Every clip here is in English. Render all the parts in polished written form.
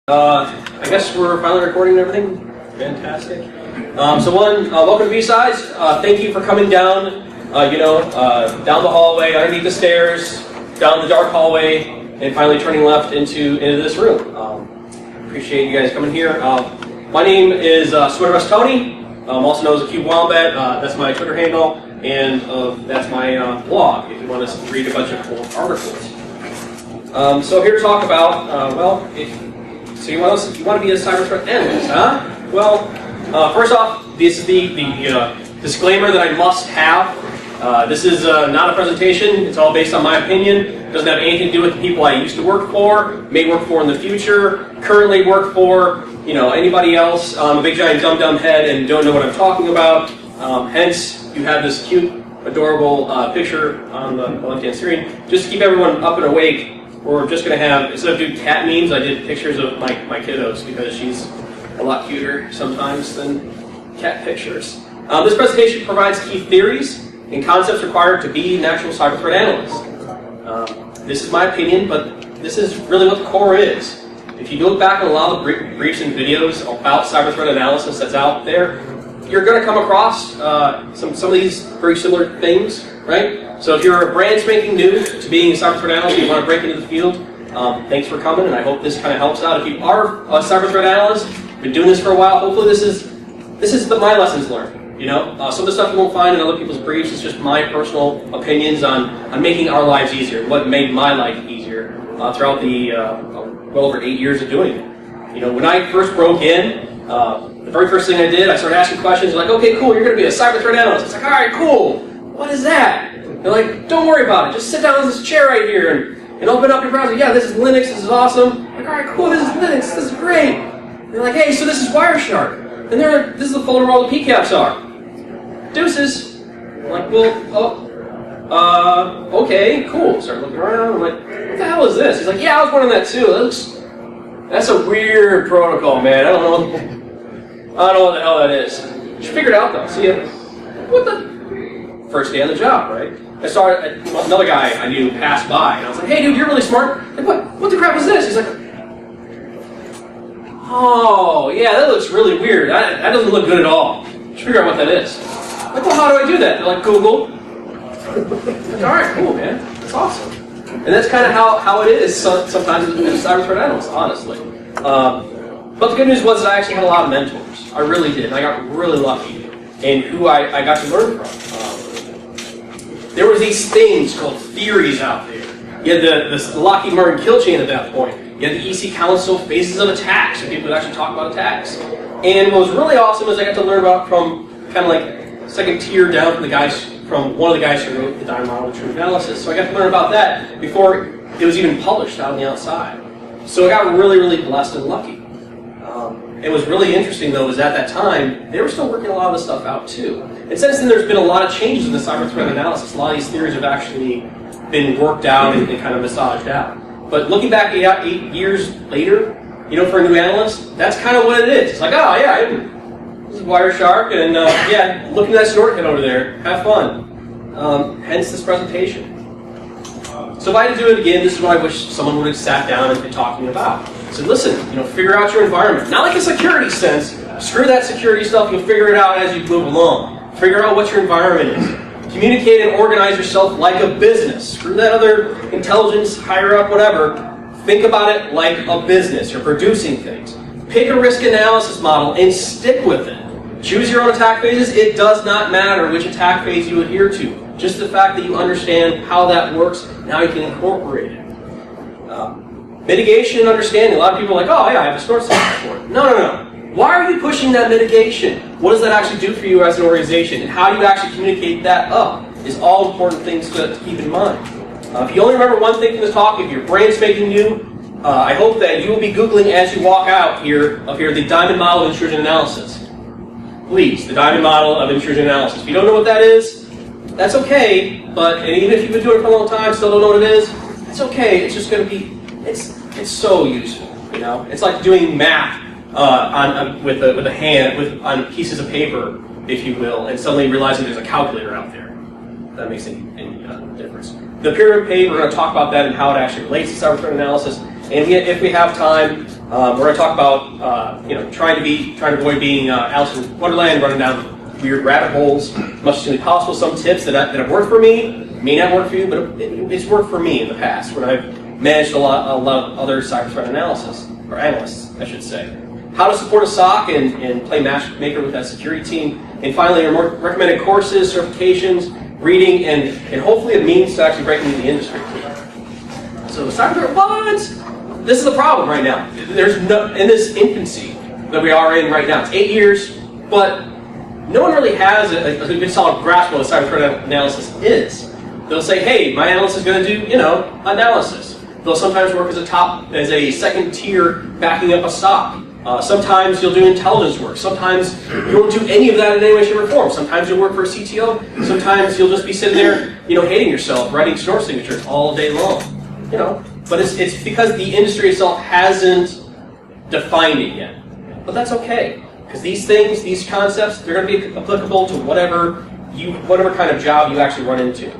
I guess we're finally recording and everything. Fantastic. Welcome to BSides. Thank you for coming down, down the hallway, underneath the stairs, down the dark hallway, and finally turning left into this room. Appreciate you guys coming here. My name is Sweatervest Tony. Also known as a Cube Wombat. That's my Twitter handle, and that's my blog. If you want to read a bunch of cool articles. So here to talk about So you want to be a cyber threat analyst, huh? Well, first off, this is the disclaimer that I must have. This is not a presentation. It's all based on my opinion. It doesn't have anything to do with the people I used to work for, may work for in the future, currently work for, anybody else. I'm a big giant dumb head and don't know what I'm talking about. Hence, you have this cute, adorable picture on the left-hand screen. Just to keep everyone up and awake. We're just going to have, instead of doing cat memes, I did pictures of my kiddos because she's a lot cuter sometimes than cat pictures. This presentation provides key theories and concepts required to be an actual cyber threat analyst. This is my opinion, but this is really what the core is. If you look back at a lot of the briefs and videos about cyber threat analysis that's out there, you're going to come across some of these very similar things, right? So if you're a brand spanking new to being a cyber threat analyst, you want to break into the field, thanks for coming, and I hope this kind of helps out. If you are a cyber threat analyst, been doing this for a while, hopefully this is my lessons learned. Some of the stuff you won't find in other people's briefs is just my personal opinions on making our lives easier, what made my life easier throughout the well over 8 years of doing it. When I first broke in, the very first thing I did, I started asking questions like, okay, cool, you're going to be a cyber threat analyst. It's like, all right, cool. What is that? They're like, don't worry about it. Just sit down in this chair right here and open up your browser. Yeah, this is Linux. This is awesome. I'm like, all right, cool. This is Linux. This is great. And they're like, hey, so this is Wireshark. And they're like, this is the folder where all the PCAPs are. Deuces. I'm like, okay, cool. Start looking around. I'm like, what the hell is this? He's like, yeah, I was wondering that too. That's a weird protocol, man. I don't know what the hell that is. You figure it out though. See ya. What the? First day on the job, right? I saw another guy I knew pass by, and I was like, hey dude, you're really smart. Like, what the crap is this? He's like, oh, yeah, that looks really weird. That doesn't look good at all. Let's figure out what that is. I'm like, well, how do I do that? They're like, Google. Like, all right, cool, man. That's awesome. And that's kind of how it is sometimes as a cyber threat analyst, honestly. But the good news was that I actually had a lot of mentors. I really did. And I got really lucky in who I got to learn from. There were these things called theories out there. You had the Lockheed Martin kill chain at that point. You had the EC Council phases of attacks, so people would actually talk about attacks. And what was really awesome is I got to learn about from kind of like second tier down from one of the guys who wrote the Diamond Model of True Analysis. So I got to learn about that before it was even published out on the outside. So I got really, really blessed and lucky. It was really interesting though, is at that time, they were still working a lot of this stuff out too. And since then there's been a lot of changes in the cyber threat analysis. A lot of these theories have actually been worked out and kind of massaged out. But looking back 8 years later, for a new analyst, that's kind of what it is. It's like, oh yeah, this is Wireshark, and yeah, look at that snort head over there. Have fun. Hence this presentation. So if I had to do it again, this is what I wish someone would have sat down and been talking about. So listen, figure out your environment. Not like a security sense. Screw that security stuff. You'll figure it out as you move along. Figure out what your environment is. Communicate and organize yourself like a business. Screw that other intelligence, higher up, whatever. Think about it like a business. You're producing things. Pick a risk analysis model and stick with it. Choose your own attack phases. It does not matter which attack phase you adhere to. Just the fact that you understand how that works, now you can incorporate it. Mitigation and understanding. A lot of people are like, oh yeah, I have a snort software for it. No. Why are you pushing that mitigation? What does that actually do for you as an organization? And how do you actually communicate that up is all important things to keep in mind. If you only remember one thing from this talk, if your brain's making new, I hope that you will be Googling as you walk out here, the Diamond Model of Intrusion Analysis. Please, the Diamond Model of Intrusion Analysis. If you don't know what that is, that's okay, and even if you've been doing it for a long time, still don't know what it is, it's okay. It's just going to be, it's so useful, It's like doing math with a hand, on pieces of paper, if you will, and suddenly realizing there's a calculator out there. If that makes any difference. The pyramid page, we're going to talk about that and how it actually relates to cyber threat analysis. And if we have time, We're going to talk about trying to avoid being Alice in Wonderland, running down weird rabbit holes as much as humanly possible. Some tips that have worked for me may not work for you, but it's worked for me in the past when I've managed a lot of other cyber threat analysis, or analysts, I should say. How to support a SOC and play matchmaker with that security team. And finally, our more recommended courses, certifications, reading, and hopefully a means to actually break into the industry. So cyber threat, what? This is the problem right now. There's no, in this infancy that we are in right now. It's 8 years, but no one really has a good solid grasp of what cyber threat analysis is. They'll say, hey, my analyst is going to do, analysis. They'll sometimes work as a second tier backing up a SOC. Sometimes you'll do intelligence work. Sometimes you won't do any of that in any way, shape, or form. Sometimes you'll work for a CTO. Sometimes you'll just be sitting there, hating yourself, writing snort signatures all day long. But it's because the industry itself hasn't defined it yet. But that's okay, because these things, these concepts, they're going to be applicable to whatever kind of job you actually run into.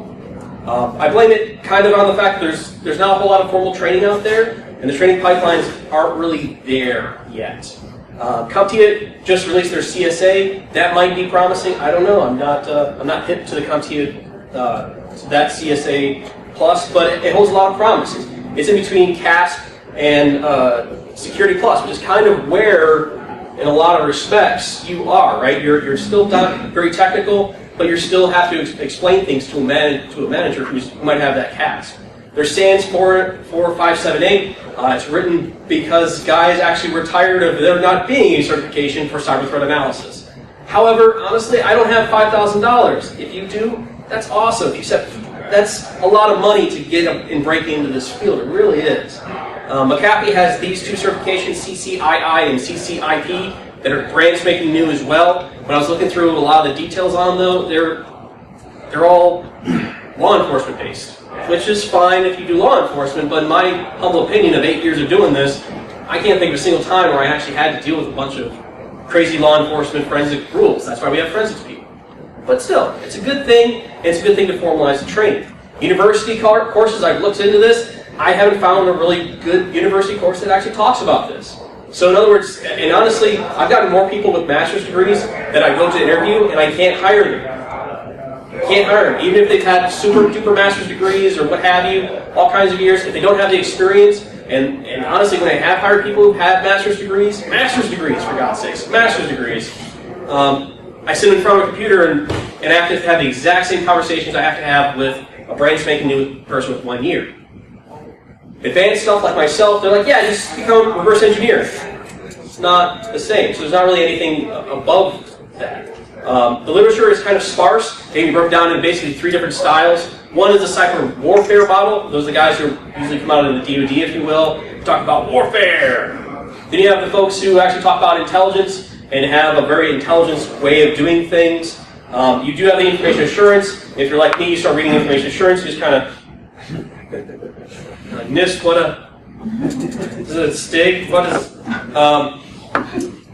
I blame it kind of on the fact that there's not a whole lot of formal training out there. And the training pipelines aren't really there yet. CompTIA just released their CSA. That might be promising. I don't know. I'm not hip to the CompTIA to that CSA plus, but it holds a lot of promise. It's in between CASP and Security Plus, which is kind of where, in a lot of respects, you are. Right? You're still not very technical, but you still have to explain things to a manager who might have that CASP. There's SANS 4578. It's written because guys actually were tired of there not being a certification for cyber threat analysis. However, honestly, I don't have $5,000. If you do, that's awesome. That's a lot of money to get and break into this field. It really is. McAfee has these two certifications, CCII and CCIP, that are brand spanking new as well. When I was looking through a lot of the details on them, they're all law enforcement based. Which is fine if you do law enforcement, but in my humble opinion of 8 years of doing this, I can't think of a single time where I actually had to deal with a bunch of crazy law enforcement forensic rules. That's why we have forensics people. But still, it's a good thing, and it's a good thing to formalize the training. University courses, I've looked into this. I haven't found a really good university course that actually talks about this. So in other words, and honestly, I've gotten more people with master's degrees that I go to interview, and I can't hire them. Can't hire them. Even if they've had super duper master's degrees or what have you, all kinds of years, if they don't have the experience, and honestly, when I have hired people who've had master's degrees, for God's sakes, master's degrees, I sit in front of a computer and I have to have the exact same conversations I have to have with a brand spanking new person with 1 year. Advanced stuff like myself, they're like, yeah, just become a reverse engineer. It's not the same, so there's not really anything above that. The literature is kind of sparse. They can be broken down in basically 3 different styles. One is the cyber warfare model. Those are the guys who usually come out in the DoD, if you will, talk about warfare. Then you have the folks who actually talk about intelligence and have a very intelligent way of doing things. You do have the information assurance. If you're like me, you start reading information assurance, you just kind of like, NIST, what a... Is it a STIG? What is...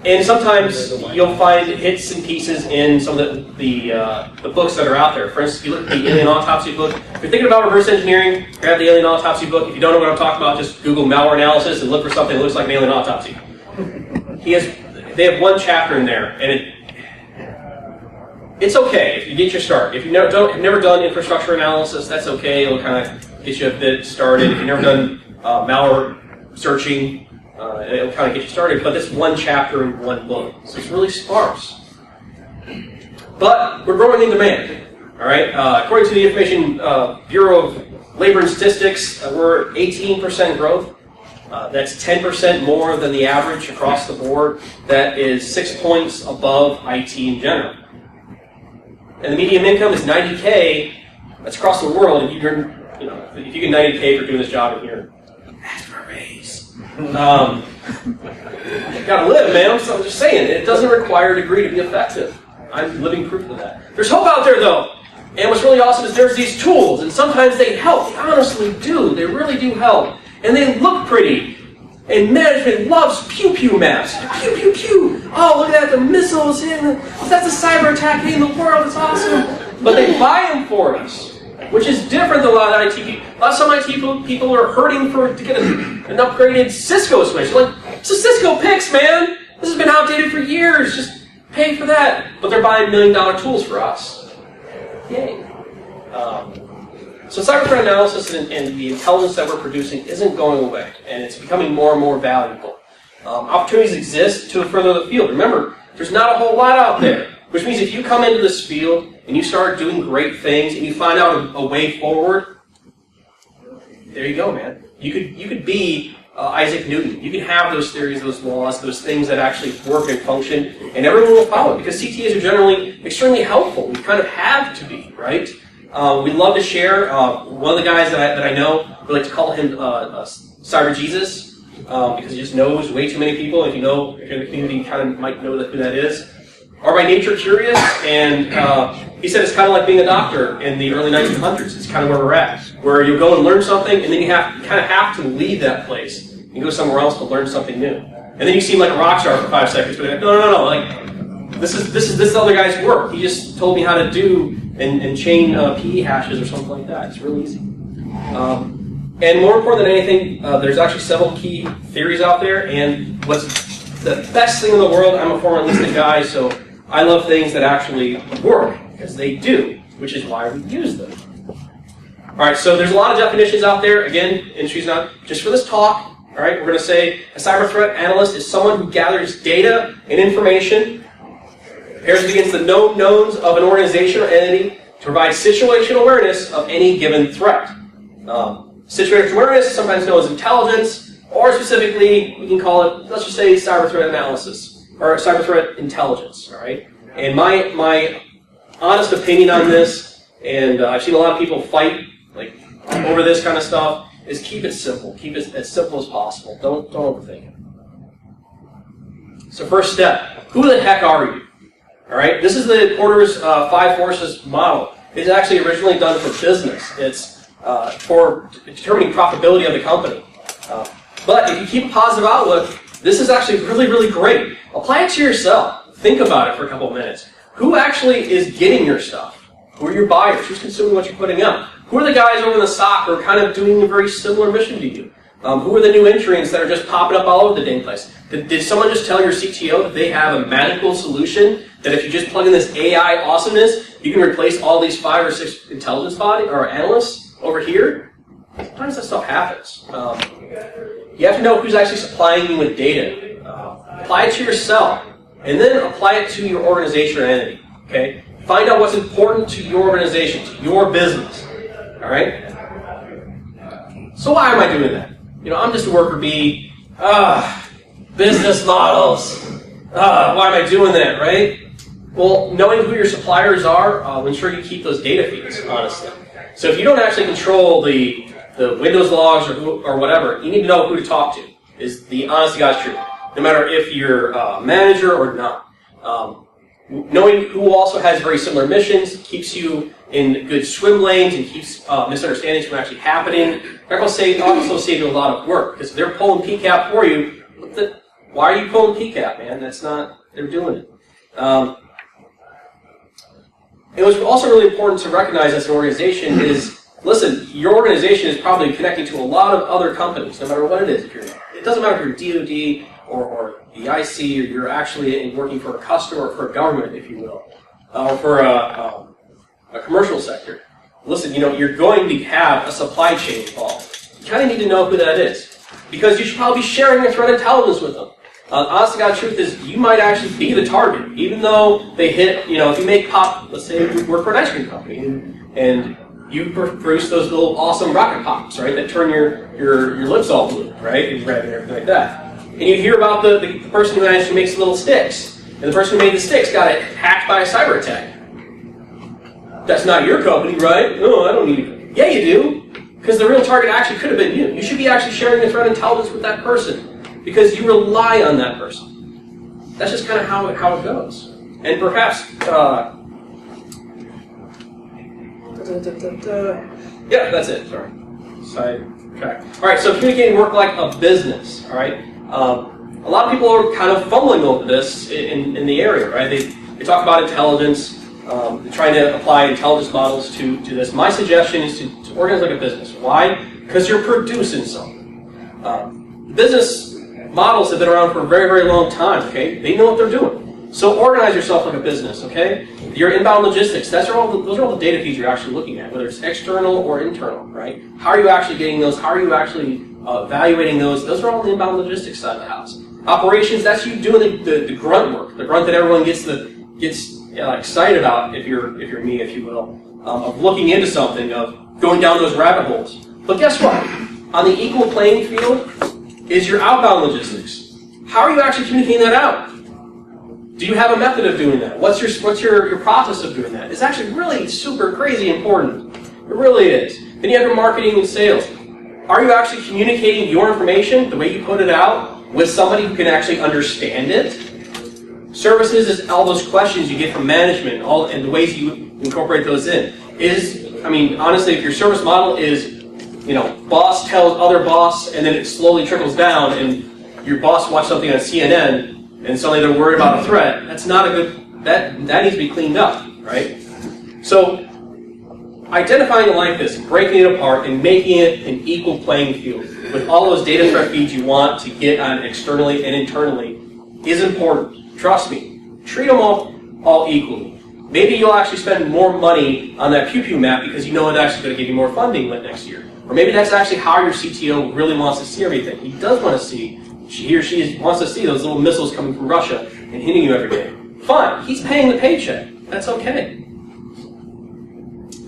And sometimes you'll find hits and pieces in some of the books that are out there. For instance, if you look at the Alien Autopsy book, if you're thinking about reverse engineering, grab the Alien Autopsy book. If you don't know what I'm talking about, just Google malware analysis and look for something that looks like an alien autopsy. They have 1 chapter in there, and it's okay if you get your start. If you've never done infrastructure analysis, that's okay. It'll kind of get you a bit started. If you've never done malware searching, it'll kind of get you started, but it's 1 chapter in 1 book, so it's really sparse. But we're growing in demand, all right? According to the Information Bureau of Labor and Statistics, we're 18% growth. That's 10% more than the average across the board. That is 6 points above IT in general. And the median income is $90K. That's across the world. If you get $90K for doing this job in here, ask for a raise. Gotta live, man. So I'm just saying, it doesn't require a degree to be effective. I'm living proof of that. There's hope out there, though. And what's really awesome is there's these tools, and sometimes they help. They honestly do. They really do help. And they look pretty. And management loves pew-pew maps. Pew, pew, pew. Oh, look at that, the missiles hitting. That's a cyber attack hitting the world. It's awesome. But they buy them for us, which is different than a lot of IT people. A lot of some IT people are hurting to get an upgraded Cisco switch. Like, it's a Cisco Pix, man. This has been outdated for years. Just pay for that. But they're buying $1 million tools for us. Yay. So cyber threat analysis and the intelligence that we're producing isn't going away, and it's becoming more and more valuable. Opportunities exist to further the field. Remember, there's not a whole lot out there, which means if you come into this field and you start doing great things and you find out a way forward, there you go, man. You could be Isaac Newton. You can have those theories, those laws, those things that actually work and function, and everyone will follow it because CTAs are generally extremely helpful. We kind of have to be, right? We love to share. One of the guys that I know, we like to call him Cyber Jesus because he just knows way too many people. If you're in the community, you kind of might know who that is. Are by nature curious, and he said it's kind of like being a doctor in the early 1900s. It's kind of where we're at, where you go and learn something, and then you kind of have to leave that place and go somewhere else to learn something new. And then you seem like a rock star for 5 seconds, but no, like this is other guy's work. He just told me how to do and chain PE hashes or something like that. It's real easy. And more important than anything, there's actually several key theories out there, and what's the best thing in the world, I'm a former enlisted guy, so I love things that actually work, because they do, which is why we use them. All right, so there's a lot of definitions out there. Again, industry's not just for this talk. All right, we're going to say a cyber threat analyst is someone who gathers data and information, compares it against the known knowns of an organization or entity to provide situational awareness of any given threat. Situational awareness, sometimes known as intelligence, or specifically, we can call it, let's just say, cyber threat analysis, or cyber threat intelligence, all right? And my honest opinion on this, and I've seen a lot of people fight like over this kind of stuff, is keep it simple. Keep it as simple as possible. Don't overthink it. So first step, who the heck are you? All right, this is the Porter's 5 forces model. It's actually originally done for business. It's for determining profitability of the company. But if you keep a positive outlook, this is actually really, really great. Apply it to yourself. Think about it for a couple of minutes. Who actually is getting your stuff? Who are your buyers? Who's consuming what you're putting out? Who are the guys over in the SOC who are kind of doing a very similar mission to you? Who are the new entrants that are just popping up all over the dang place? Did someone just tell your CTO that they have a magical solution that if you just plug in this AI awesomeness, you can replace all these 5 or 6 intelligence body or analysts over here? Sometimes that stuff happens. You have to know who's actually supplying you with data. Apply it to yourself, and then apply it to your organization or entity. Okay? Find out what's important to your organization, to your business. All right? So why am I doing that? I'm just a worker bee. Business models. Why am I doing that, right? Well, knowing who your suppliers are will ensure you keep those data feeds, honestly. So if you don't actually control the Windows logs or whatever, you need to know who to talk to, is the honest to God's truth. No matter if you're a manager or not. Knowing who also has very similar missions keeps you in good swim lanes and keeps misunderstandings from actually happening. They're going to also save you a lot of work, because if they're pulling PCAP for you, why are you pulling PCAP, man? That's not, they're doing it. It was also really important to recognize as an organization is, listen, your organization is probably connecting to a lot of other companies, no matter what it is. It doesn't matter if you're DoD or the IC, or you're actually working for a customer or for a government, if you will, or for a commercial sector. Listen, you're going to have a supply chain involved. You kind of need to know who that is, because you should probably be sharing your threat intelligence with them. Honest to God, truth is, you might actually be the target, even though they hit, if you make pop, let's say you work for an ice cream company, and you produce those little awesome rocket pops, right, that turn your lips all blue, right, and red and everything like that. And you hear about the person who actually makes little sticks, and the person who made the sticks got hacked by a cyber attack. That's not your company, right? No, I don't need it. Yeah, you do, because the real target actually could have been you. You should be actually sharing your threat intelligence with that person, because you rely on that person. That's just kind of how it goes. And perhaps, yeah, that's it. Sorry, sidetrack. All right, so communicating work like a business. All right, a lot of people are kind of fumbling over this in the area, right? They talk about intelligence. They're trying to apply intelligence models to this. My suggestion is to organize like a business. Why? Because you're producing something. Business models have been around for a very, very long time, okay? They know what they're doing. So organize yourself like a business, okay? Your inbound logistics, those are all the data feeds you're actually looking at, whether it's external or internal, right? How are you actually getting those? How are you actually evaluating those? Those are all the inbound logistics side of the house. Operations, that's you doing the grunt work, the grunt that everyone gets excited about, if you're me, if you will, of looking into something, of going down those rabbit holes. But guess what? On the equal playing field is your outbound logistics. How are you actually communicating that out? Do you have a method of doing that? What's your process of doing that? It's actually really super crazy important. It really is. Then you have your marketing and sales. Are you actually communicating your information, the way you put it out, with somebody who can actually understand it? Services is all those questions you get from management, and the ways you incorporate those in. Honestly, if your service model is, boss tells other boss, and then it slowly trickles down, and your boss watched something on CNN, and suddenly they're worried about a threat, that's not a good, that needs to be cleaned up, right? So, identifying it like this, breaking it apart, and making it an equal playing field with all those data threat feeds you want to get on externally and internally is important. Trust me. Treat them all equally. Maybe you'll actually spend more money on that pew-pew map because you know it's actually going to give you more funding next year. Or maybe that's actually how your CTO really wants to see everything. He does want to see, he or she wants to see those little missiles coming from Russia and hitting you every day. Fine. He's paying the paycheck. That's okay.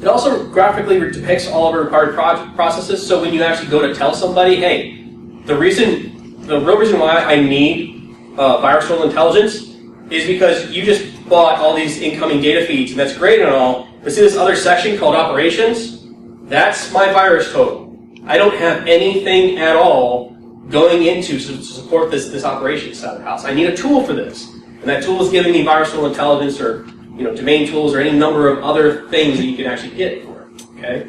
It also graphically depicts all of our required processes, so when you actually go to tell somebody, hey, the real reason why I need virus total intelligence is because you just bought all these incoming data feeds, and that's great and all, but see this other section called operations? That's my virus total. I don't have anything at all going into to support this operations side of the house. I need a tool for this, and that tool is giving me virus total intelligence or domain tools or any number of other things that you can actually get for it, okay?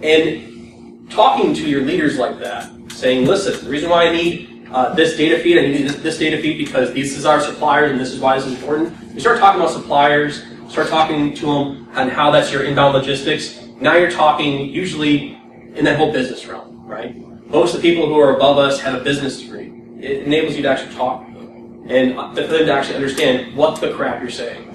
And talking to your leaders like that, saying, listen, the reason why I need this data feed, I need this data feed because this is our suppliers and this is why this is important. You start talking about suppliers, start talking to them on how that's your inbound logistics. Now you're talking usually in that whole business realm, right? Most of the people who are above us have a business degree. It enables you to actually talk and for them to actually understand what the crap you're saying.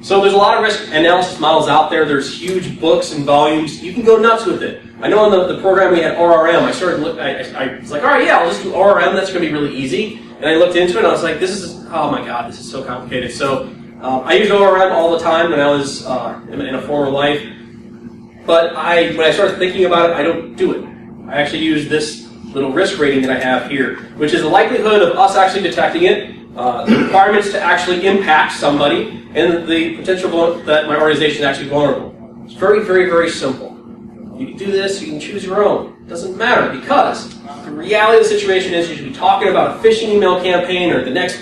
So there's a lot of risk analysis models out there. There's huge books and volumes. You can go nuts with it. I know in the program we had ORM. I was like, all right, yeah, I'll just do ORM. That's going to be really easy. And I looked into it, and I was like, oh my god, this is so complicated. So I used ORM all the time when I was in a former life. But when I started thinking about it, I don't do it. I actually use this little risk rating that I have here, which is the likelihood of us actually detecting it, the requirements to actually impact somebody, and the potential that my organization is actually vulnerable. It's very, very, very simple. You can do this, you can choose your own. It doesn't matter because the reality of the situation is you should be talking about a phishing email campaign or the next,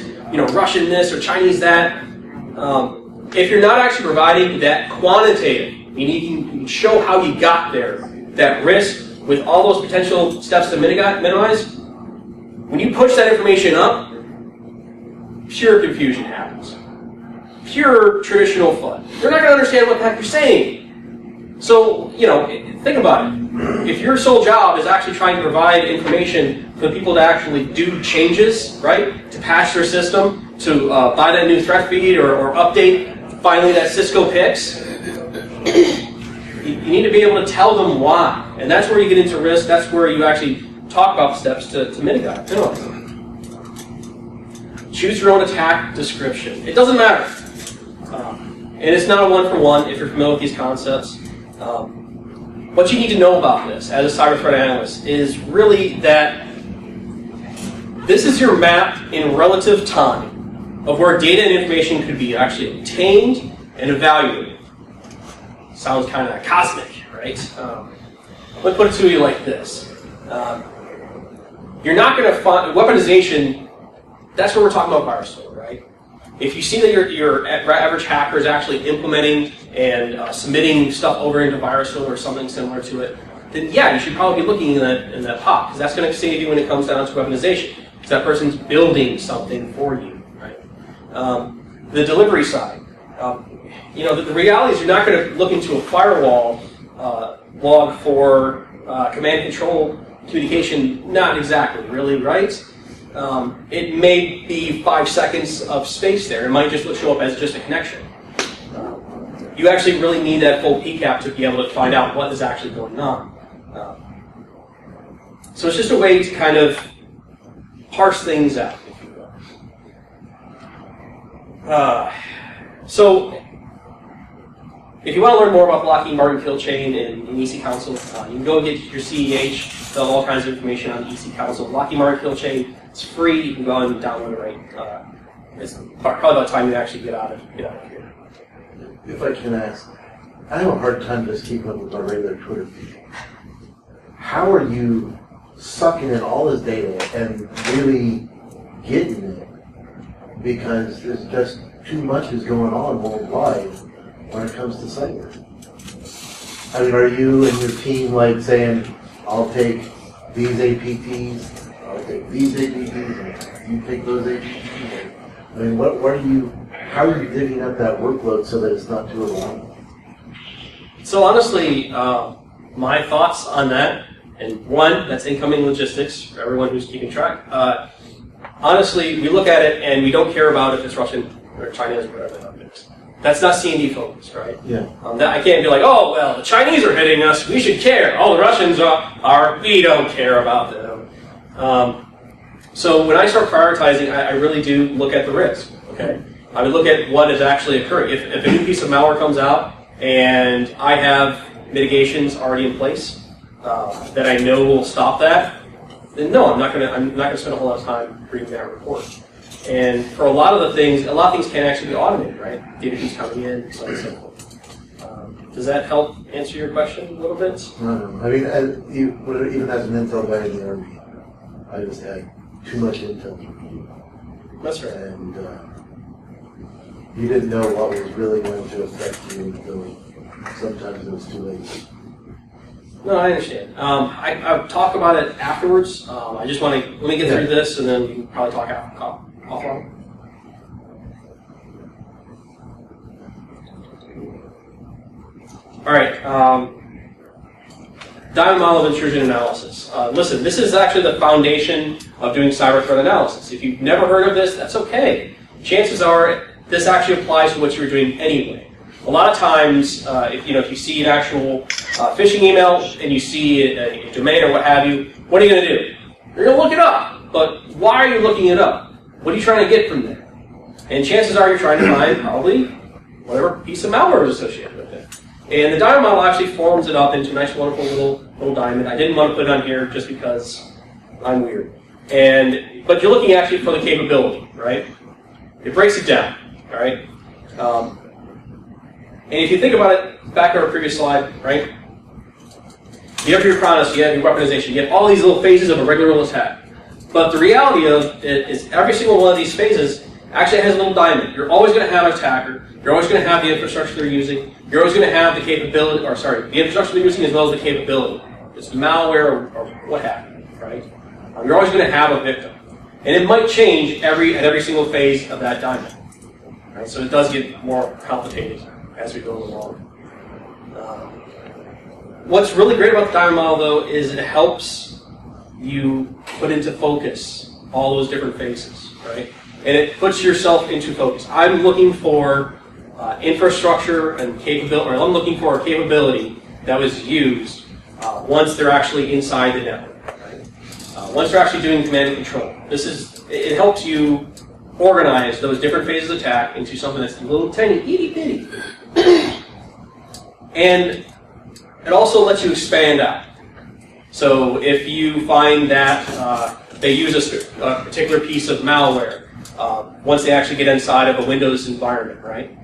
Russian this or Chinese that. If you're not actually providing that quantitative, you can show how you got there, that risk, with all those potential steps to minimize, when you push that information up, pure confusion happens. Pure traditional FUD. They're not going to understand what the heck you're saying. So, think about it. If your sole job is actually trying to provide information for the people to actually do changes, right, to patch their system, to buy that new threat feed or update finally that Cisco PIX, you need to be able to tell them why. And that's where you get into risk. That's where you actually talk about steps to mitigate. Choose your own attack description. It doesn't matter. And it's not a one-for-one if you're familiar with these concepts. What you need to know about this as a cyber threat analyst is really that this is your map in relative time of where data and information could be actually obtained and evaluated. Sounds kind of cosmic, right? Let me put it to you like this. You're not going to find weaponization. That's what we're talking about virus total, right? If you see that your average hacker is actually implementing and submitting stuff over into virus total or something similar to it, then yeah, you should probably be looking in that pot, because that's going to save you when it comes down to weaponization. Because that person's building something for you, right? The delivery side. The reality is you're not going to look into a firewall log for command and control communication, not exactly, really, right? It may be 5 seconds of space there. It might just show up as just a connection. You actually really need that full PCAP to be able to find out what is actually going on. So it's just a way to kind of parse things out, if you will. So if you want to learn more about Lockheed Martin Kill Chain and EC Council, you can go and get your CEH. They'll have all kinds of information on EC Council. Lockheed Martin Kill Chain, it's free. You can go and download it right. It's probably about time you actually get out of here. If I can ask, I have a hard time just keeping up with my regular Twitter feed. How are you sucking in all this data and really getting it? Because there's just too much is going on worldwide when it comes to cyber. I mean, are you and your team like saying, I'll take these APTs, I'll take these APTs, and you take those APTs? I mean, how are you divvying up that workload so that it's not too overwhelming? So honestly, my thoughts on that, and one, that's incoming logistics for everyone who's keeping track. Honestly, we look at it and we don't care about if it's Russian or Chinese or whatever it is. That's not C&D focused, right? Yeah. I can't be like, oh, well, the Chinese are hitting us, we should care. Oh, the Russians we don't care about them. So when I start prioritizing, I really do look at the risk, okay? I would look at what is actually occurring. If a new piece of malware comes out and I have mitigations already in place that I know will stop that, then no, I'm not going to spend a whole lot of time reading that report. And for a lot of things can actually be automated, right? Data keeps coming in, so on and so forth. Does that help answer your question a little bit? No. I mean, even as an Intel guy in the Army, I just had too much Intel to review. That's right. And you didn't know what was really going to affect you until sometimes it was too late. No, I understand. I'll talk about it afterwards. I just want to let me get through this, and then we can probably talk offline. All right. Diamond model of intrusion analysis. Listen, this is actually the foundation of doing cyber threat analysis. If you've never heard of this, that's okay. Chances are this actually applies to what you were doing anyway. A lot of times, if you see an actual phishing email and you see a domain or what have you, what are you going to do? You're going to look it up. But why are you looking it up? What are you trying to get from there? And chances are you're trying to find probably whatever piece of malware is associated with it. And the diamond model actually forms it up into a nice, wonderful little diamond. I didn't want to put it on here just because I'm weird. But you're looking actually for the capability, right? It breaks it down, all right? And if you think about it, back on our previous slide, right? You have your chronos, you have your weaponization, you have all these little phases of a regular little attack. But the reality of it is every single one of these phases actually has a little diamond. You're always going to have an attacker. You're always going to have the infrastructure they're using. You're always going to have the capability, the infrastructure they're using as well as the capability. It's malware or what have you, right? You're always going to have a victim. And it might change at every single phase of that diamond. Right? So it does get more complicated as we go along. What's really great about the diamond model, though, is it helps you put into focus all those different phases, right? And it puts yourself into focus. I'm looking for infrastructure and capability, or I'm looking for a capability that was used once they're actually inside the network, right? Once they're actually doing command and control. It helps you organize those different phases of attack into something that's a little tiny, itty bitty. And it also lets you expand out. So if you find that they use a particular piece of malware once they actually get inside of a Windows environment, right?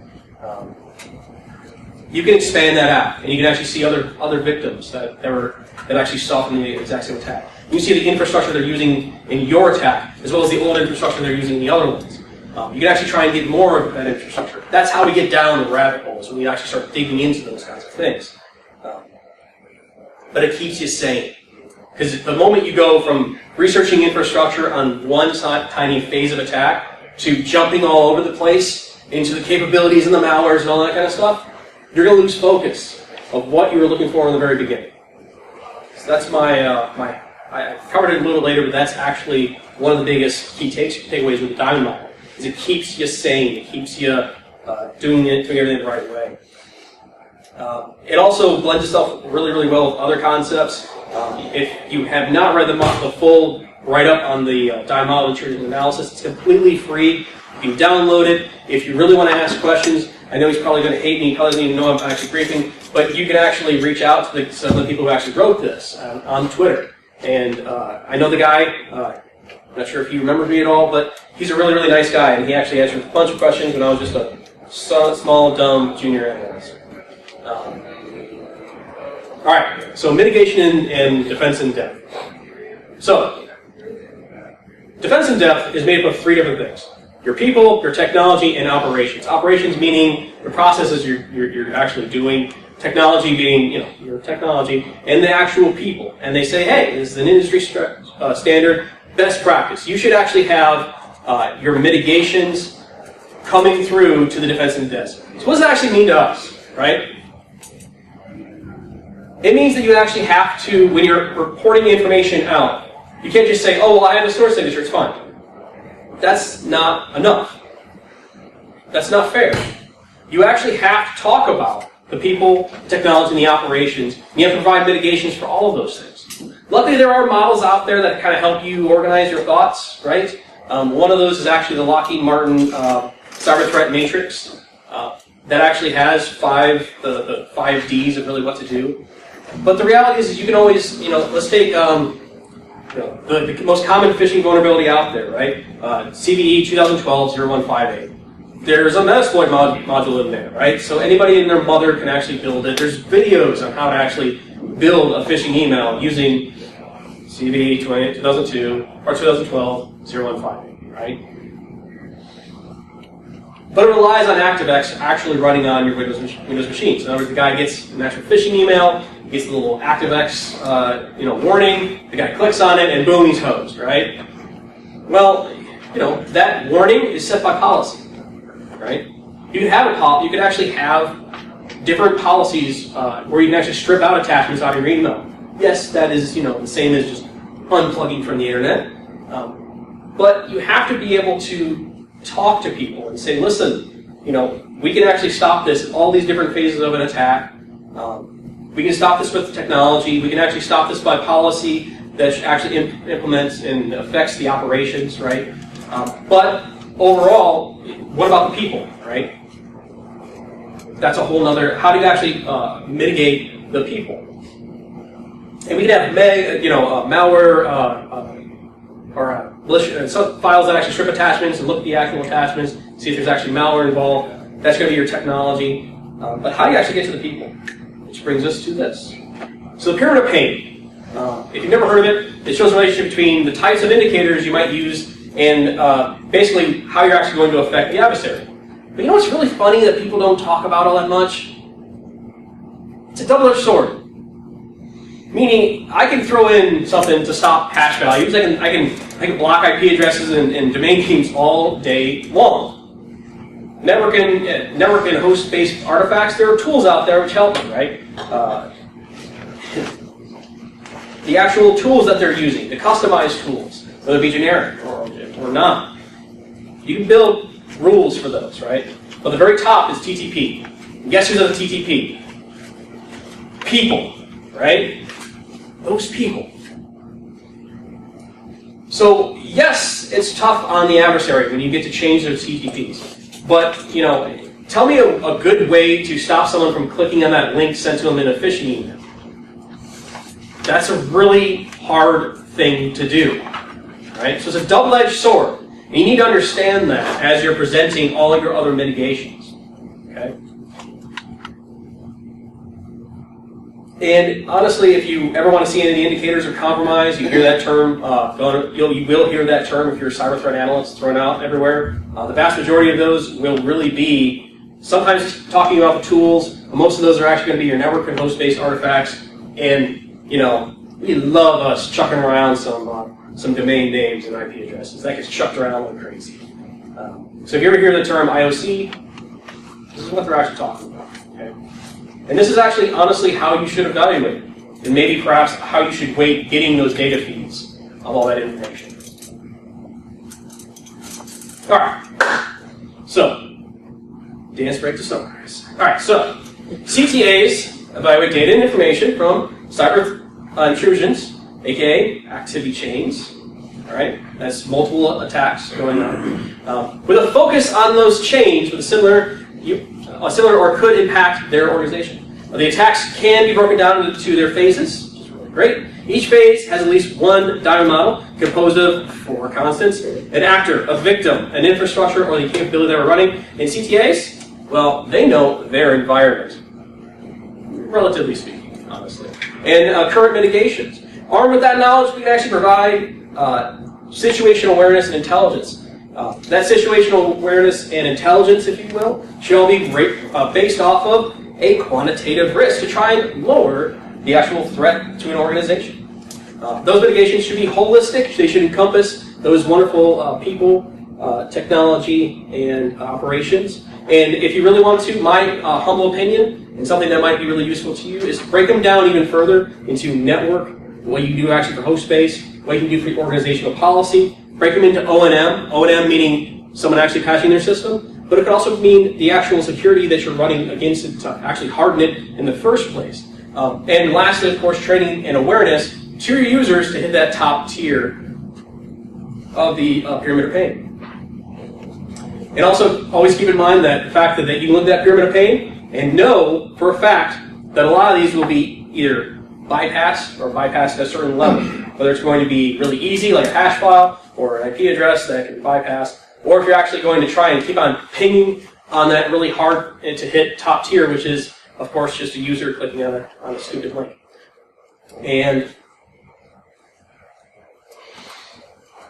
You can expand that out, and you can actually see other victims that actually saw from the exact same attack. You can see the infrastructure they're using in your attack, as well as the old infrastructure they're using in the other ones. You can actually try and get more of that infrastructure. That's how we get down the rabbit holes, when we actually start digging into those kinds of things. But it keeps you sane. Because the moment you go from researching infrastructure on one tiny phase of attack to jumping all over the place into the capabilities and the malwares and all that kind of stuff, you're going to lose focus of what you were looking for in the very beginning. So that's my I covered it a little later, but that's actually one of the biggest key takeaways with the diamond model, is it keeps you sane, it keeps you doing everything the right way. It also blends itself really, really well with other concepts. If you have not read the full write-up on the diamond model and analysis, it's completely free. You can download it. If you really want to ask questions, I know he's probably going to hate me, he probably doesn't even know I'm actually briefing, but you can actually reach out to some of the people who actually wrote this on Twitter. And I know the guy, I'm not sure if he remembers me at all, but he's a really, really nice guy, and he actually answered a bunch of questions when I was just a small, dumb junior analyst. All right, so mitigation and defense in depth. So, defense in depth is made up of 3 different things. Your people, your technology, and operations. Operations meaning the processes you're actually doing. Technology being, your technology, and the actual people. And they say, hey, this is an industry standard best practice. You should actually have your mitigations coming through to the defense in depth. So what does that actually mean to us, right? It means that you actually have to, when you're reporting information out, you can't just say, oh, well, I have a source signature, it's fine. That's not enough. That's not fair. You actually have to talk about the people, technology, and the operations. And you have to provide mitigations for all of those things. Luckily, there are models out there that kind of help you organize your thoughts, right? One of those is actually the Lockheed Martin Cyber Threat Matrix. That actually has the 5 Ds of really what to do. But the reality is you can always, let's take the most common phishing vulnerability out there, right? CVE 2012-0158. There's a Metasploit module in there, right? So anybody and their mother can actually build it. There's videos on how to actually build a phishing email using CVE 2002 or 2012-0158, right? But it relies on ActiveX actually running on your Windows machine. So in other words, the guy gets an actual phishing email, gets a little ActiveX warning, the guy clicks on it, and boom, he's hosed, right? Well, that warning is set by policy, right? You can have you could actually have different policies where you can actually strip out attachments out of your email. Yes, that is the same as just unplugging from the internet, but you have to be able to talk to people and say, listen, we can actually stop this at all these different phases of an attack. We can stop this with technology. We can actually stop this by policy that actually implements and affects the operations, right? But overall, what about the people, right? That's a whole nother, how do you actually mitigate the people? And we can have malware or some files that actually strip attachments and look at the actual attachments, see if there's actually malware involved. That's going to be your technology. But how do you actually get to the people? Which brings us to this. So the pyramid of pain. If you've never heard of it, it shows the relationship between the types of indicators you might use and basically how you're actually going to affect the adversary. But you know what's really funny that people don't talk about all that much? It's a double-edged sword. Meaning, I can throw in something to stop hash values. I can block IP addresses and domain names all day long. Network and host-based artifacts, there are tools out there which help you, right? The actual tools that they're using, the customized tools, whether it be generic or not. You can build rules for those, right? But the very top is TTP. And guess who's at the TTP? People, right? Those people. So, yes, it's tough on the adversary when you get to change those TTPs. But, tell me a good way to stop someone from clicking on that link sent to them in a phishing email. That's a really hard thing to do. Right? So it's a double-edged sword. And you need to understand that as you're presenting all of your other mitigations. Okay? And honestly, if you ever want to see any of the indicators of compromise, you hear that term, you will hear that term if you're a cyber threat analyst thrown out everywhere. The vast majority of those will really be sometimes talking about the tools, but most of those are actually going to be your network and host-based artifacts. And, we love us chucking around some domain names and IP addresses. That gets chucked around like crazy. So if you ever hear the term IOC, this is what they're actually talking about. Okay? And this is actually, honestly, how you should evaluate it. and maybe perhaps how you should weight getting those data feeds of all that information. All right, so dance break to summarize. All right, so CTAs evaluate data and information from cyber intrusions, aka activity chains. All right, that's multiple attacks going on, with a focus on those chains with a similar or could impact their organization. The attacks can be broken down into their phases, which is really great. Each phase has at least one diamond model composed of 4 constants: an actor, a victim, an infrastructure, or the capability that we're running. And CTAs, well, they know their environment, relatively speaking, honestly. And current mitigations. Armed with that knowledge, we can actually provide situational awareness and intelligence. That situational awareness and intelligence, if you will, should all be based off of a quantitative risk to try and lower the actual threat to an organization. Those mitigations should be holistic. They should encompass those wonderful people, technology, and operations. And if you really want to, my humble opinion, and something that might be really useful to you, is to break them down even further into network, what you do actually for host space, what you can do for organizational policy, break them into O&M, O&M meaning someone actually patching their system, but it could also mean the actual security that you're running against it to actually harden it in the first place. And lastly, of course, training and awareness to your users to hit that top tier of the pyramid of pain. And also, always keep in mind that the fact that you look at that pyramid of pain and know for a fact that a lot of these will be either bypassed or bypassed at a certain level. Whether it's going to be really easy, like a hash file, or an IP address that can be bypassed, or if you're actually going to try and keep on pinging on that really hard to hit top tier, which is, of course, just a user clicking on a stupid link. And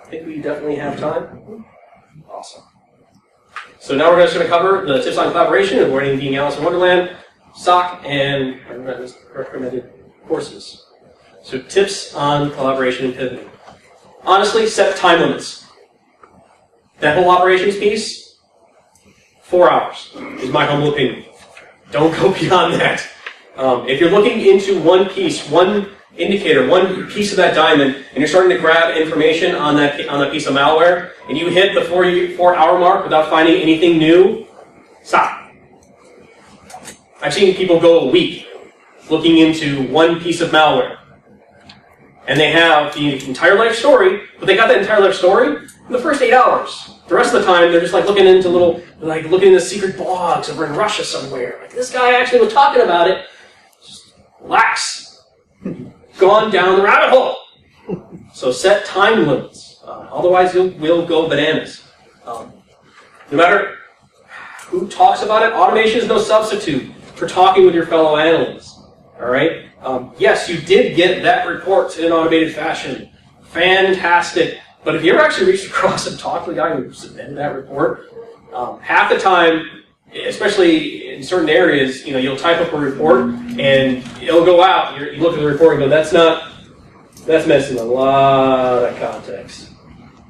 I think we definitely have time. Awesome. So now we're just going to cover the tips on collaboration, avoiding being Alice in Wonderland, SOC, and recommended courses. So tips on collaboration and pivoting. Honestly, set time limits. That whole operations piece, 4 hours, is my humble opinion. Don't go beyond that. If you're looking into one piece, one indicator, one piece of that diamond, and you're starting to grab information on that piece of malware, and you hit the 4-hour mark without finding anything new, stop. I've seen people go a week looking into one piece of malware. And they have the entire life story, but they got that entire life story in the first 8 hours. The rest of the time, they're just like looking into looking into secret blogs over in Russia somewhere. Like, this guy actually was talking about it. Just relax. Gone down the rabbit hole. So set time limits. Otherwise, we'll go bananas. No matter who talks about it, automation is no substitute for talking with your fellow analysts. All right? Yes, you did get that report in an automated fashion. Fantastic. But if you ever actually reached across and talked to the guy who submitted that report, half the time, especially in certain areas, you'll type up a report and it'll go out. You look at the report and go, that's missing a lot of context.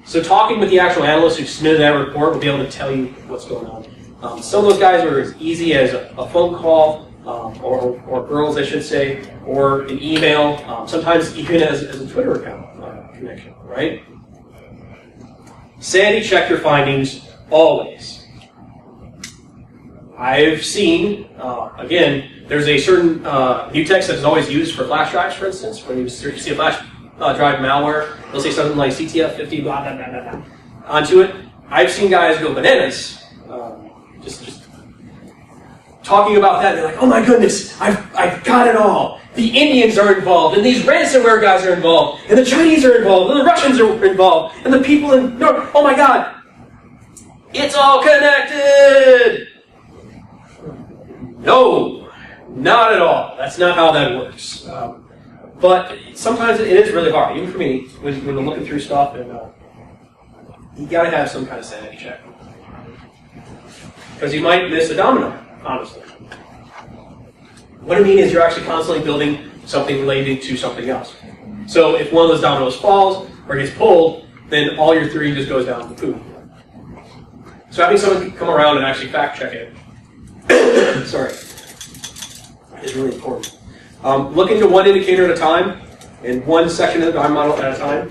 So talking with the actual analyst who submitted that report will be able to tell you what's going on. Some of those guys are as easy as a phone call, or girls, I should say, or an email, sometimes even as a Twitter account connection, right? Sanity check your findings always. I've seen, again, there's a certain mutex that is always used for flash drives, for instance. When you see a flash drive malware, they'll say something like CTF50, blah, blah, blah, blah, blah, onto it. I've seen guys go bananas, just talking about that. They're like, oh my goodness, I've got it all. The Indians are involved, and these ransomware guys are involved, and the Chinese are involved, and the Russians are involved, and the people in North, oh my God, it's all connected! No, not at all. That's not how that works. But sometimes it is really hard, even for me, when I'm looking through stuff, and you gotta have some kind of sanity check. Because you might miss a domino. Honestly. What I mean is you're actually constantly building something related to something else. So if one of those dominoes falls or gets pulled, then all your theory just goes down the poop. So having someone come around and actually fact check it, sorry, is really important. Look into one indicator at a time, and one section of the time model at a time.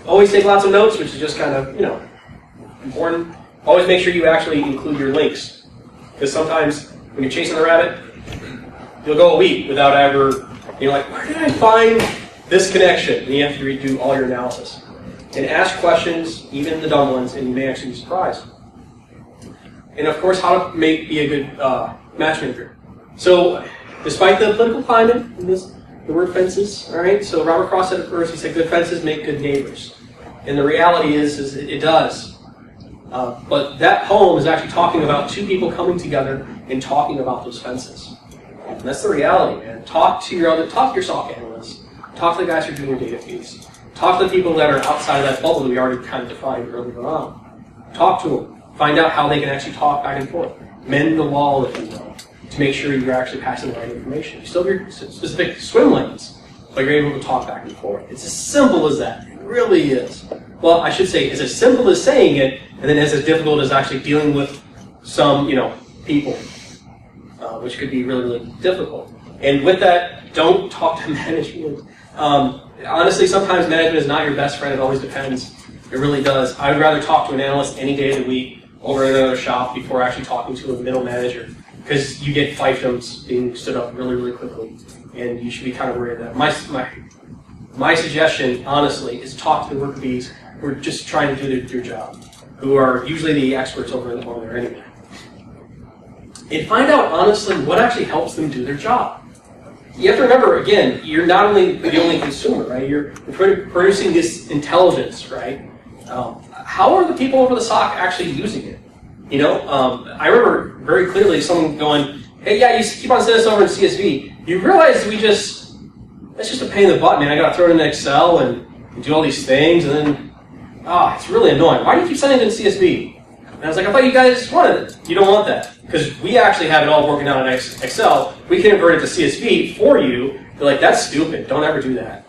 Always take lots of notes, which is just kind of, important. Always make sure you actually include your links. Because sometimes when you're chasing the rabbit, you'll go a week without ever, like, where did I find this connection? And you have to redo all your analysis. And ask questions, even the dumb ones, and you may actually be surprised. And of course, how to be a good matchmaker. So, despite the political climate, the word fences, all right? So Robert Frost said it first, he said, good fences make good neighbors. And the reality is it does. But that poem is actually talking about two people coming together and talking about those fences. And that's the reality, man. Talk to your SOC analysts. Talk to the guys who are doing your data feeds. Talk to the people that are outside of that bubble that we already kind of defined earlier on. Talk to them. Find out how they can actually talk back and forth. Mend the wall, if you will, to make sure you're actually passing the right information. You still have your specific swim lanes, but you're able to talk back and forth. It's as simple as that. It really is. Well, I should say, it's as simple as saying it, and then as difficult as actually dealing with some, people, which could be really, really difficult. And with that, don't talk to management. Honestly, sometimes management is not your best friend. It always depends. It really does. I would rather talk to an analyst any day of the week over in another shop before actually talking to a middle manager, because you get fiefdoms being stood up really, really quickly, and you should be kind of worried of that. My suggestion, honestly, is talk to the worker bees who are just trying to do their job, who are usually the experts over there anyway. And find out, honestly, what actually helps them do their job. You have to remember, again, you're not only the only consumer, right? You're producing this intelligence, right? How are the people over the SOC actually using it? I remember very clearly someone going, hey, yeah, you keep on sending this over in CSV. You realize that's just a pain in the butt, man. I got to throw it in Excel and do all these things, and then, it's really annoying. Why do you keep sending it in CSV? And I was like, I thought you guys wanted it. You don't want that. Because we actually have it all working out in Excel. We can convert it to CSV for you. They're like, that's stupid. Don't ever do that.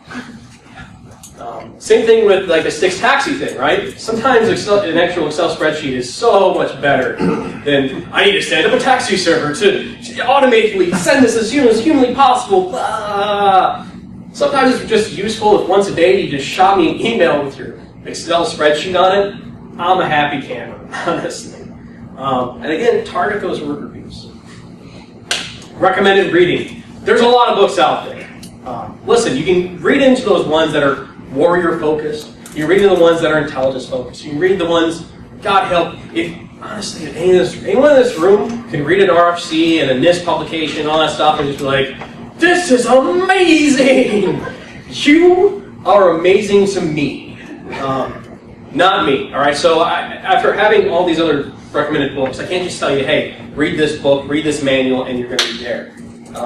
Same thing with like the Stix taxi thing, right? Sometimes an actual Excel spreadsheet is so much better than I need to stand up a taxi server to automatically send this as humanly possible. Sometimes it's just useful if once a day you just shot me an email with your Excel spreadsheet on it. I'm a happy camper, honestly. And again, target those worker bees. Recommended reading. There's a lot of books out there. Listen, you can read into those ones that are warrior-focused. You can read into the ones that are intelligence-focused. You can read the ones, God help, honestly, if anyone in this room can read an RFC and a NIST publication and all that stuff and just be like, this is amazing! You are amazing to me. Not me, all right? So after having all these other recommended books, I can't just tell you, hey, read this book, read this manual, and you're going to be there.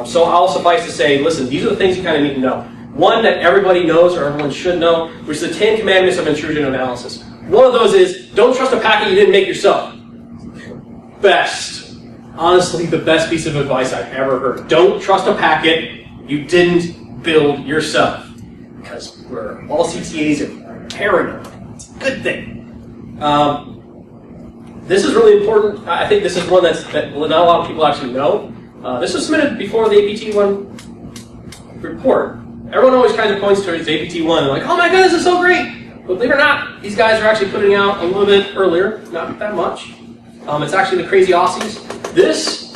So I'll suffice to say, listen, these are the things you kind of need to know. One that everybody knows or everyone should know, which is the 10 Commandments of Intrusion Analysis. One of those is, don't trust a packet you didn't make yourself. Best. Honestly, the best piece of advice I've ever heard. Don't trust a packet you didn't build yourself. Because all CTAs are paranoid. It's a good thing. This is really important. I think this is one that not a lot of people actually know. This was submitted before the APT-1 report. Everyone always kind of points towards APT-1 and like, oh my goodness, this is so great! But believe it or not, these guys are actually putting out a little bit earlier, not that much. It's actually the Crazy Aussies. This,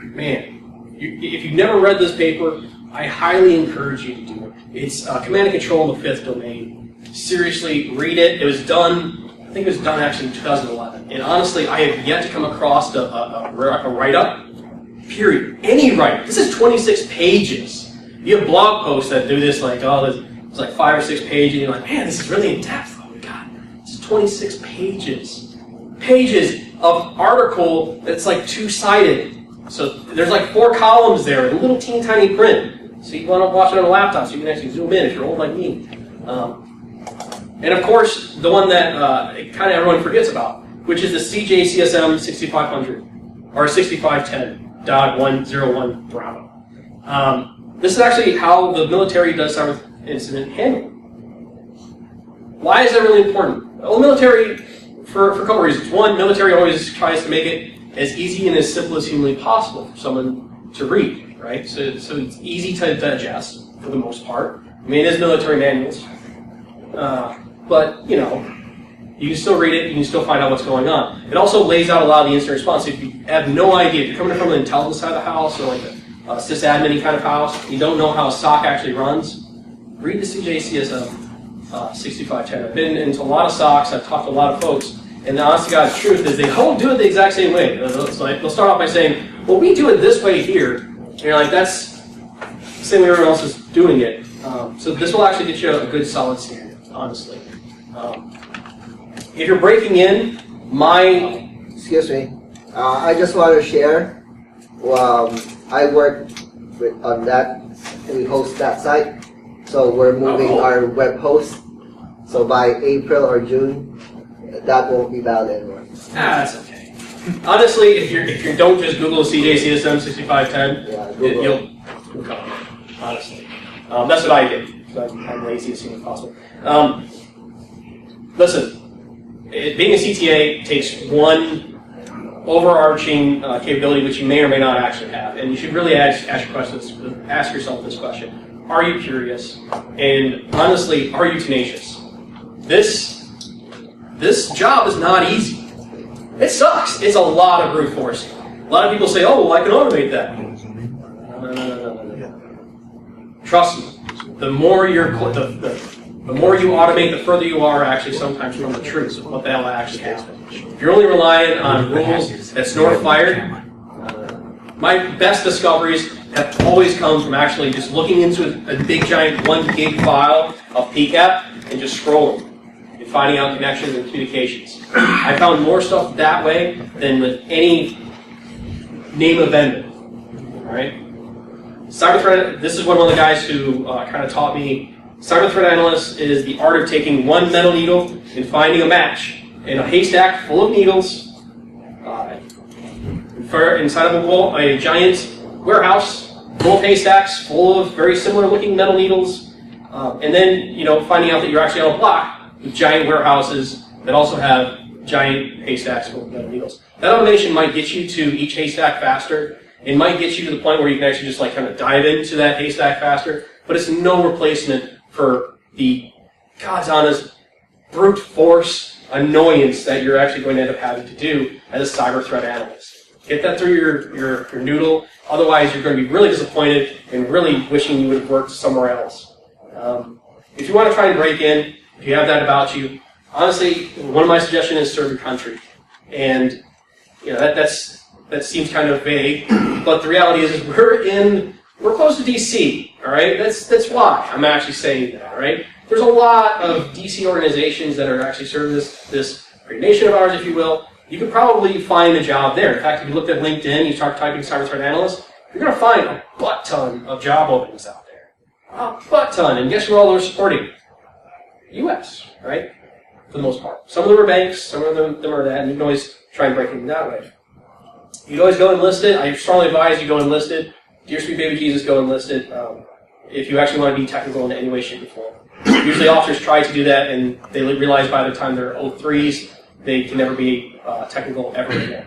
man, if you've never read this paper, I highly encourage you to do it. It's Command and Control in the 5th domain. Seriously, read it. It was done, I think it was done actually in 2011. And honestly, I have yet to come across a write-up, period. Any write-up. This is 26 pages. You have blog posts that do this like, it's like 5 or 6 pages, and you're like, man, this is really in-depth. Oh my God, this is 26 pages. Pages of article that's like 2-sided. So there's like 4 columns there in little teeny tiny print. So you want to watch it on a laptop so you can actually zoom in if you're old like me. And of course, the one that kind of everyone forgets about, which is the CJCSM 6500, or 6510.101 Bravo. This is actually how the military does cyber incident handling. Why is that really important? Well, the military, for a couple of reasons. One, military always tries to make it as easy and as simple as humanly possible for someone to read. right? So it's easy to digest for the most part. I mean, it is military manuals, but you know, you can still read it. You can still find out what's going on. It also lays out a lot of the incident response. So if you have no idea, if you're coming from the intelligence side of the house or like a sysadmin kind of house, you don't know how a SOC actually runs, read the CJCSM 6510. I've been into a lot of SOCs. I've talked to a lot of folks. And the honest to God's truth is they all do it the exact same way. It's like, they'll start off by saying, well, we do it this way here. And you're like, that's the same way everyone else is doing it. So this will actually get you a good solid standard, honestly. If you're breaking in, Excuse me. I just want to share. I work on that. We host that site. So we're moving our web host. So by April or June, that won't be valid anymore. That's okay. Honestly, if you don't just Google CJCSM 6510, you'll come up. Honestly, that's what I did. So I'm lazy as soon as possible. Listen, being a CTA takes one overarching capability which you may or may not actually have, and you should really ask yourself this question: are you curious? And honestly, are you tenacious? This job is not easy. It sucks. It's a lot of brute force. A lot of people say, "Oh, well, I can automate that." No. Trust me. The more you automate, the further you are actually sometimes from the truth of what the hell actually happened. If you're only relying on rules that snort fire, my best discoveries have always come from actually just looking into a big giant 1 gig file of PCAP and just scrolling and finding out connections and communications. I found more stuff that way than with any name of vendor. All right. Cyber threat. This is one of the guys who kind of taught me. Cyber threat analyst is the art of taking one metal needle and finding a match in a haystack full of needles inside of a giant warehouse full of haystacks full of very similar looking metal needles, and then finding out that you're actually on a block with giant warehouses that also have giant haystacks full of metal needles. That automation might get you to each haystack faster. It might get you to the point where you can actually just kind of dive into that haystack faster, but it's no replacement for the God's honest brute force annoyance that you're actually going to end up having to do as a cyber threat analyst. Get that through your noodle. Otherwise, you're going to be really disappointed and really wishing you would have worked somewhere else. If you want to try and break in, if you have that about you, honestly, one of my suggestions is serve your country. And that seems kind of vague, but the reality is we're close to DC. All right, that's why I'm actually saying that. All right, there's a lot of DC organizations that are actually serving this great nation of ours, if you will. You could probably find a job there. In fact, if you looked at LinkedIn, you start typing cyber threat analyst, you're going to find a butt ton of job openings out there. A butt ton. And guess who all are supporting? U.S., right? For the most part. Some of them are banks, some of them are that, and you can always try and break in that way. You can always go enlisted. I strongly advise you go enlisted. Dear sweet baby Jesus, go enlisted. If you actually want to be technical in any way, shape, or form. Usually officers try to do that, and they realize by the time they're 03s, they can never be technical ever again.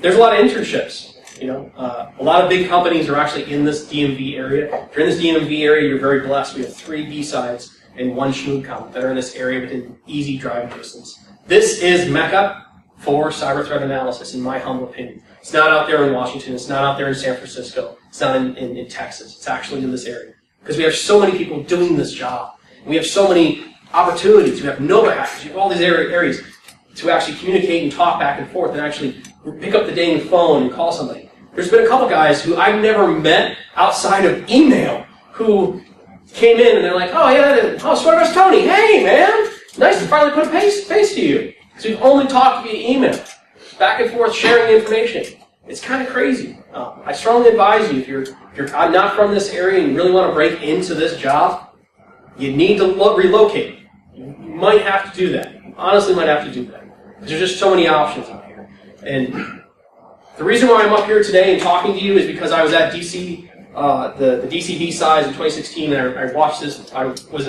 There's a lot of internships. A lot of big companies are actually in this DMV area. If you're in this DMV area, you're very blessed. We have 3 BSides and 1 SchmoogCom that are in this area within easy driving distance. This is Mecca for cyber threat analysis, in my humble opinion. It's not out there in Washington. It's not out there in San Francisco. It's not in Texas. It's actually in this area. Because we have so many people doing this job. We have so many opportunities. We have Nova hackers. We have all these areas to actually communicate and talk back and forth and actually pick up the dang phone and call somebody. There's been a couple guys who I've never met outside of email who came in and they're like, Sweater's Tony. Hey, man. Nice to finally put a face to you. Because we've only talked via email. Back and forth sharing information. It's kind of crazy. I strongly advise you, if you're not from this area and you really want to break into this job, you need to relocate. You might have to do that. You honestly might have to do that. Because there's just so many options out here. And the reason why I'm up here today and talking to you is because I was at DC, the DC BSides in 2016, and I watched this. I was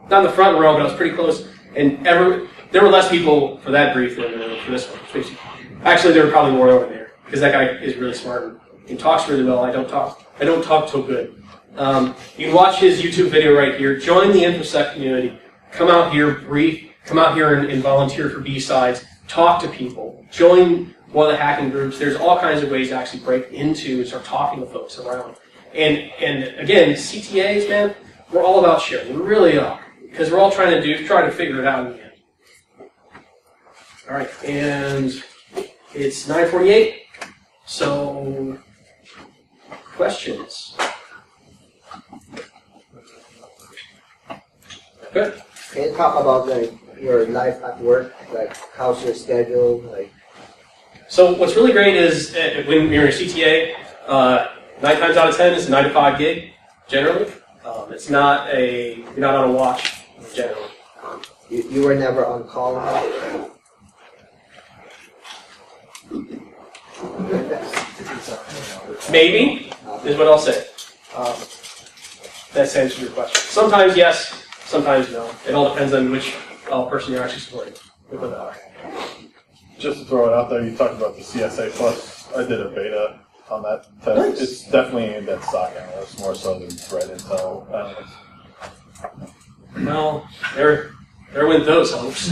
not in the front row, but I was pretty close. And there were less people for that brief than for this one. Actually, there were probably more over there, because that guy is really smart and He talks really well. I don't talk so good. You can watch his YouTube video right here. Join the InfoSec community. Come out here, brief. Come out here and volunteer for BSides. Talk to people. Join one of the hacking groups. There's all kinds of ways to actually break into and start talking to folks around. And again, CTAs, man, we're all about sharing. We really are. Because we're all trying to figure it out in the end. All right, and it's 9:48. So, questions? Good. Can you talk about your life at work? Like, how's your schedule? Like, so what's really great is when you're in a CTA, 9 times out of 10 it's a 9 to 5 gig. Generally, it's not you're not on a watch. Generally, you were never on call. Maybe is what I'll say. That's answers your question. Sometimes yes, sometimes no. It all depends on which person you're actually supporting. Just to throw it out there, you talked about the CSA Plus. I did a beta on that test. Nice. It's definitely aimed at stock analysts more so than threat intel analysts. Well, there went those hopes.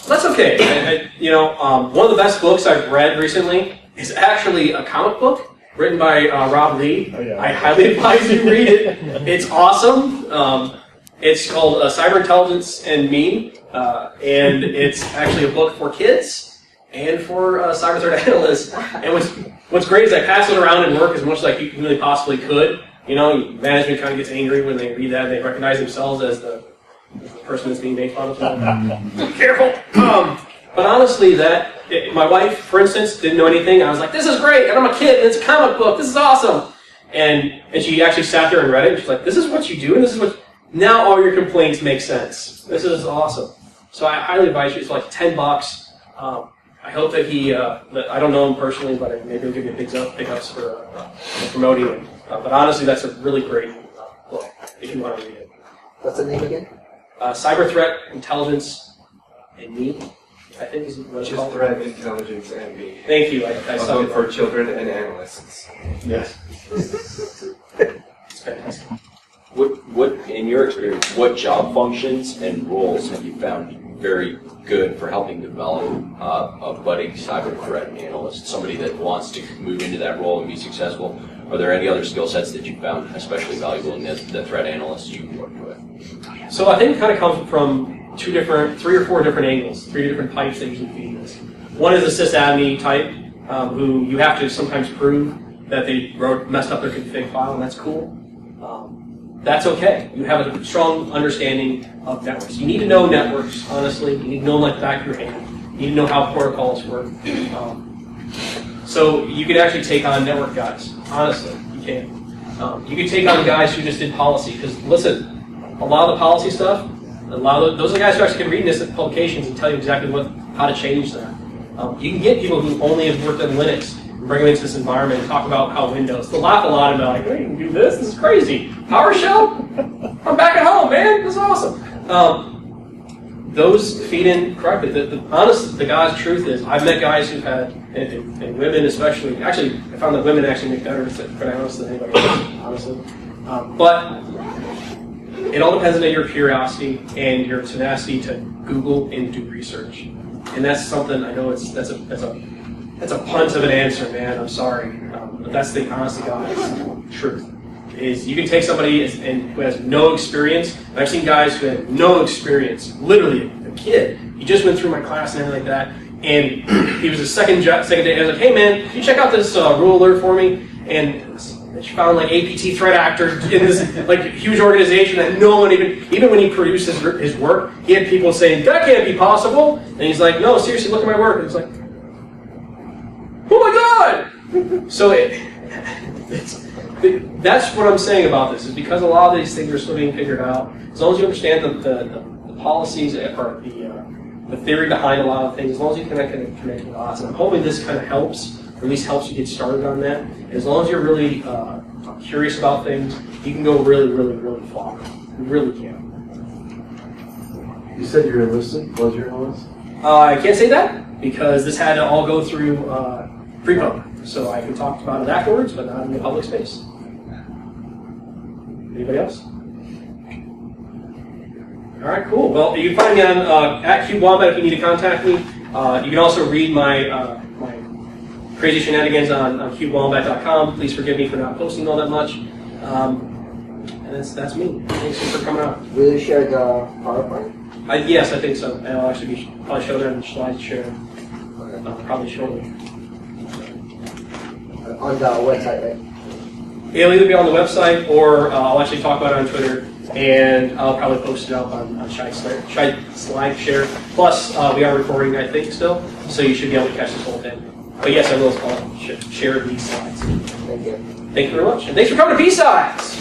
That's okay. One of the best books I've read recently is actually a comic book written by Rob Lee. Oh, yeah. I highly advise you read it. It's awesome. It's called Cyber Intelligence and Me, and it's actually a book for kids and for cyber threat analysts. And what's great is I pass it around in work as much as I really possibly could. Management kind of gets angry when they read that and they recognize themselves as the person that's being made fun of. Be careful. But honestly, my wife, for instance, didn't know anything. I was like, "This is great," and I'm a kid, and it's a comic book. This is awesome. And she actually sat there and read it. And she's like, "This is what you do, and this is what." Now all your complaints make sense. This is awesome. So I highly advise you. It's like $10. I hope that I don't know him personally, but maybe he'll give you big ups for promoting it. But honestly, that's a really great book if you want to read it. What's the name again? Cyber Threat Intelligence and Me, I think is what it's Just called. threat intelligence and me. Thank you. I A saw book it for children and analysts. Yes. It's fantastic. What, in your experience, what job functions and roles have you found very good for helping develop a budding cyber threat analyst, somebody that wants to move into that role and be successful? Are there any other skill sets that you found especially valuable in the threat analysts you've worked with? So I think it kind of comes from 3 or 4 different angles, 3 different types that usually feed this. One is the sysadmin type, who you have to sometimes prove that they messed up their config file, and that's cool. That's okay. You have a strong understanding of networks. You need to know networks, honestly. You need to know them like the back of your hand. You need to know how protocols work. So you can actually take on network guys. Honestly, you can. You can take on guys who just did policy. Because listen, a lot of the policy stuff, those are the guys who actually can read this at publications and tell you exactly how to change that. You can get people who only have worked in Linux, bring them into this environment and talk about how Windows. They'll laugh a lot about like, hey, you can do this? This is crazy. PowerShell? I'm back at home, man. This is awesome. Those feed in correctly. The guy's truth is, I've met guys who've had, and women especially, actually, I found that women actually make better analysts than anybody else, honestly. But it all depends on your curiosity and your tenacity to Google and do research. And that's something, I know that's a punt of an answer, man. I'm sorry. But that's the honest to God's truth. Is you can take somebody who has no experience. And I've seen guys who had no experience, literally a kid. He just went through my class and everything like that. And he was a second day. I was like, hey man, can you check out this rule alert for me? And she found like APT threat actors in this like huge organization that no one even when he produced his work, he had people saying, that can't be possible. And he's like, no, seriously, look at my work. And it's like, oh my God! So that's what I'm saying about this, is because a lot of these things are still being figured out. As long as you understand the policies or the theory behind a lot of things, as long as you connect the dots, and I'm hoping this kind of helps, or at least helps you get started on that. As long as you're really curious about things, you can go really, really, really far. You really can. You said you're enlisted? Was your enlisted? I can't say that because this had to all go through pre-pub. so I can talk about it afterwards, but not in the public space. Anybody else? All right, cool. Well, you can find me on at CubeWombat if you need to contact me. You can also read my my crazy shenanigans on CubeWombat.com. Please forgive me for not posting all that much. And that's me. Thanks for coming out. Will you share the PowerPoint? Yes, I think so. And I'll actually probably show that in the slide share probably shortly. On the website, right? It'll either be on the website or I'll actually talk about it on Twitter, and I'll probably post it up on SlideShare. Plus, we are recording, I think, still, so you should be able to catch this whole thing. But yes, I will share these slides. Thank you. Thank you very much, and thanks for coming to BSides.